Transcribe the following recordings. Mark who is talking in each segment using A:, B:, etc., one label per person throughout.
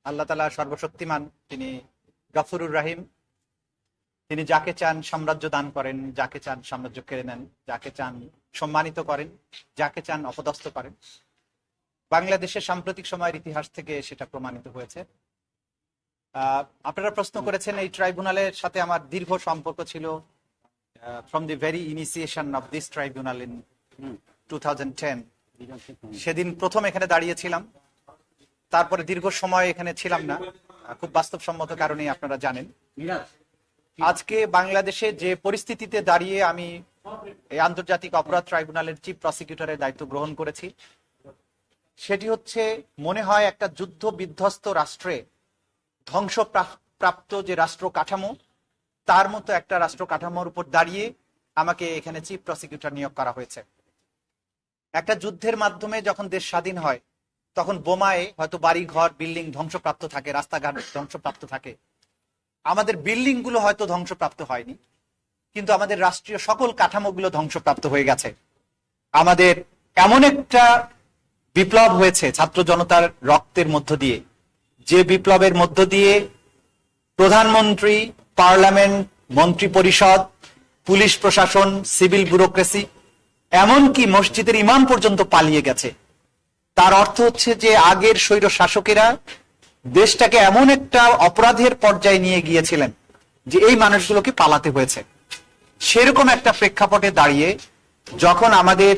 A: আল্লাহ তাআলা সর্বশক্তিমান, তিনি গফুরুর রাহিম। তিনি যাকে চান সাম্রাজ্য দান করেন, যাকে চান সাম্রাজ্য কেড়ে নেন, যাকে চান সম্মানিত করেন, যাকে চান অপদস্থ করেন। বাংলাদেশের সাম্প্রতিক সময়ের ইতিহাস থেকে সেটা প্রমাণিত হয়েছে। আপনারা প্রশ্ন করেছেন, এই ট্রাইব্যুনালের সাথে আমার দীর্ঘ সম্পর্ক ছিল from the very initiation of this tribunal in 2010। সেদিন প্রথম এখানে দাঁড়িয়েছিলাম, তারপরে দীর্ঘ সময় এখানে ছিলাম না, খুব বাস্তবসম্মত কারণেই আপনারা জানেন। আজকে বাংলাদেশে যে পরিস্থিতিতে দাঁড়িয়ে আমি এই আন্তর্জাতিক অপরাধ ট্রাইব্যুনালের চিফ প্রসিকিউটরের দায়িত্ব গ্রহণ করেছি, সেটি হচ্ছে মনে হয় একটা যুদ্ধ বিধ্বস্ত রাষ্ট্রে ধ্বংসপ্রাপ্ত যে রাষ্ট্র কাঠামো, তার মতো একটা রাষ্ট্র কাঠামোর উপর দাঁড়িয়ে আমাকে এখানে চিফ প্রসিকিউটর নিয়োগ করা হয়েছে। একটা যুদ্ধের মাধ্যমে যখন দেশ স্বাধীন হয়, তখন বোমায় হয়তো বাড়ি ঘর বিল্ডিং ধ্বংসপ্রাপ্ত থাকে, রাস্তাঘাট ধ্বংসপ্রাপ্ত থাকে। আমাদের বিল্ডিং গুলো হয়তো ধ্বংসপ্রাপ্ত হয়নি, কিন্তু আমাদের রাষ্ট্রীয় সকল কাঠামোগুলো ধ্বংসপ্রাপ্ত হয়ে গেছে। আমাদের এমন একটা বিপ্লব হয়েছে ছাত্র জনতার রক্তের মধ্য দিয়ে, যে বিপ্লবের মধ্য দিয়ে প্রধানমন্ত্রী, পার্লামেন্ট, মন্ত্রী পরিষদ, পুলিশ প্রশাসন, সিভিল ব্যুরোক্রেসি, এমনকি মসজিদের ইমাম পর্যন্ত পালিয়ে গেছে। তার অর্থ হচ্ছে যে আগের স্বৈর শাসকেরা দেশটাকে এমন একটা অপরাধের পর্যায়ে নিয়ে গিয়েছিলেন যে এই মানুষগুলোকে পালাতে হয়েছে। সেরকম একটা প্রেক্ষাপটে দাঁড়িয়ে যখন আমাদের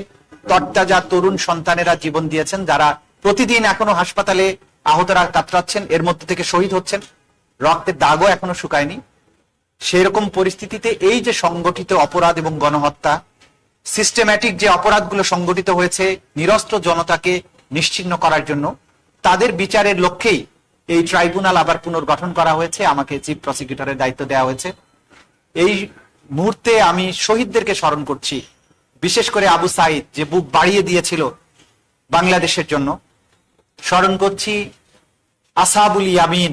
A: তরতাজা তরুণ সন্তানেরা জীবন দিয়েছেন, যারা প্রতিদিন এখনো হাসপাতালে আহতরা কাতরাচ্ছেন, এর মধ্যে থেকে শহীদ হচ্ছেন, রক্তের দাগও এখনো শুকায়নি, সেরকম পরিস্থিতিতে এই যে সংগঠিত অপরাধ এবং গণহত্যা, সিস্টেম্যাটিক যে অপরাধগুলো সংগঠিত হয়েছে নিরস্ত্র জনতাকে নিশ্চিহ্ন করার জন্য, তাদের বিচারের লক্ষ্যেই এই ট্রাইব্যুনাল আবার পুনর্গঠন করা হয়েছে, আমাকে চিফ প্রসিকিউটরের দায়িত্ব দেওয়া হয়েছে। এই মুহূর্তে আমি শহীদদেরকে স্মরণ করছি, বিশেষ করে আবু সাইদ যে বুক বাড়িয়ে দিয়েছিল বাংলাদেশের জন্য। স্মরণ করছি আসহাবুল ইয়ামিন,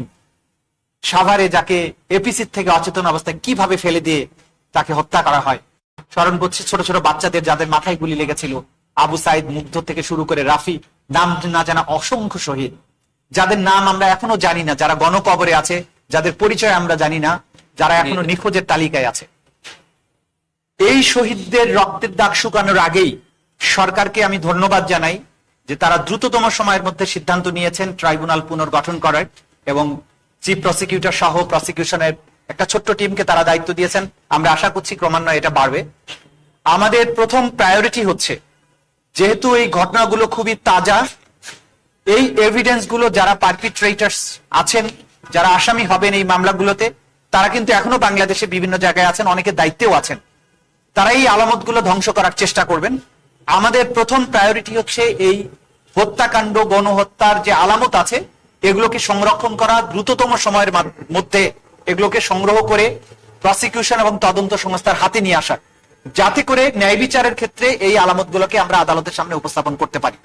A: সাভারে যাকে এপিসির থেকে অচেতন অবস্থায় কিভাবে ফেলে দিয়ে তাকে হত্যা করা হয়। স্মরণ করছি ছোট ছোট বাচ্চাদের যাদের মাথায় গুলি লেগেছিল, আবু সাইদ, মুগ্ধ থেকে শুরু করে রাফি, নাম না জানা অসংখ্য শহীদ, যাদের নাম আমরা এখনো জানি না, যারা গণকবরে আছে, যাদের পরিচয় আমরা জানি না, যারা এখনো নিখোঁজের তালিকায় আছে। এই শহীদদের রক্তের দাগ শুকানোর আগেই সরকারকে আমি ধন্যবাদ জানাই যে তারা দ্রুততম সময়ের মধ্যে সিদ্ধান্ত নিয়েছেন ট্রাইব্যুনাল পুনর্গঠন করার, এবং চিফ প্রসিকিউটর সহ প্রসিকিউশনের একটা ছোট্ট টিমকে তারা দায়িত্ব দিয়েছেন। আমরা আশা করছি ক্রমান্বয়ে এটা বাড়বে। আমাদের প্রথম প্রায়োরিটি হচ্ছে, যেহেতু এই ঘটনাগুলো খুবই তাজা, এই এভিডেন্স গুলো যারা পারপিট্রেটার্স আছেন, যারা আসামি হবেন এই মামলাগুলোতে, তারা কিন্তু এখনো বাংলাদেশে বিভিন্ন জায়গায় আছেন, অনেকে দায়িত্বেও আছেন। তারা এই আলামতগুলো ধ্বংস করার চেষ্টা করবেন। আমাদের প্রথম প্রায়োরিটি হচ্ছে এই হত্যাকাণ্ড, গণহত্যার যে আলামত আছে, এগুলোকে সংরক্ষণ করা, দ্রুততম সময়ের মধ্যে এগুলোকে সংগ্রহ করে প্রসিকিউশন এবং তদন্ত সংস্থার হাতে নিয়ে আসা, যাতে করে ন্যায় বিচারের ক্ষেত্রে এই আলামতগুলোকে আমরা আদালতের সামনে উপস্থাপন করতে পারি।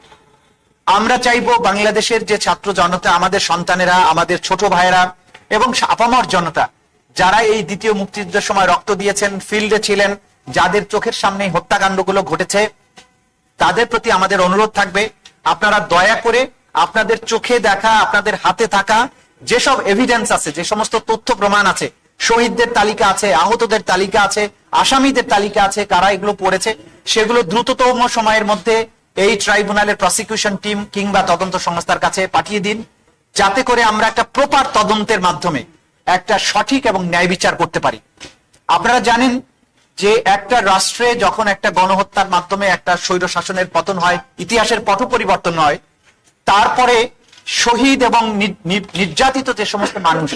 A: আমরা চাইবো বাংলাদেশের যে ছাত্র জনতা, আমাদের সন্তানেরা, আমাদের ছোট ভাইয়েরা এবং আপামর জনতা, যারা এই দ্বিতীয় মুক্তিযুদ্ধের সময় রক্ত দিয়েছেন, ফিল্ডে ছিলেন, যাদের চোখের সামনে হত্যাকাণ্ডগুলো ঘটেছে, তাদের প্রতি আমাদের অনুরোধ থাকবে, আপনারা দয়া করে আপনাদের চোখে দেখা, আপনাদের হাতে থাকা যেসব এভিডেন্স আছে, যে সমস্ত তথ্য প্রমাণ আছে, শহীদদের তালিকা আছে, আহতদের তালিকা আছে, আসামিদের তালিকা আছে, কারা এগুলো পড়েছে, সেগুলো দ্রুততম সময়ের মধ্যে এই ট্রাইব্যুনালের প্রসিকিউশন টিম কিংবা তদন্ত সংস্থার কাছে পাঠিয়ে দিন, যাতে করে আমরা একটা প্রপার তদন্তের মাধ্যমে একটা সঠিক এবং ন্যায় বিচার করতে পারি। আপনারা জানেন যে একটা রাষ্ট্রে যখন একটা গণহত্যার মাধ্যমে একটা স্বৈর শাসনের পতন হয়, ইতিহাসের পট পরিবর্তন হয়, তারপরে শহীদ এবং নির্যাতিত যে সমস্ত মানুষ,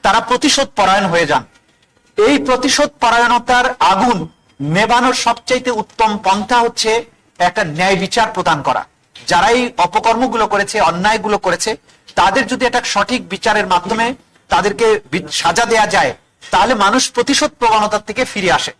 A: তারা প্রতিশোধ পরায়ণ হয়ে যান। এই প্রতিশোধ পরায়ণতার আগুন নেবানোর সবচাইতে উত্তম পন্থা হচ্ছে একটা ন্যায় বিচার প্রদান করা। যারা এই অপকর্মগুলো করেছে, অন্যায়গুলো করেছে, তাদের যদি একটা সঠিক বিচারের মাধ্যমে তাদেরকে সাজা দেয়া যায়, তাহলে মানুষ প্রতিশোধ প্রবণতার থেকে ফিরে আসে।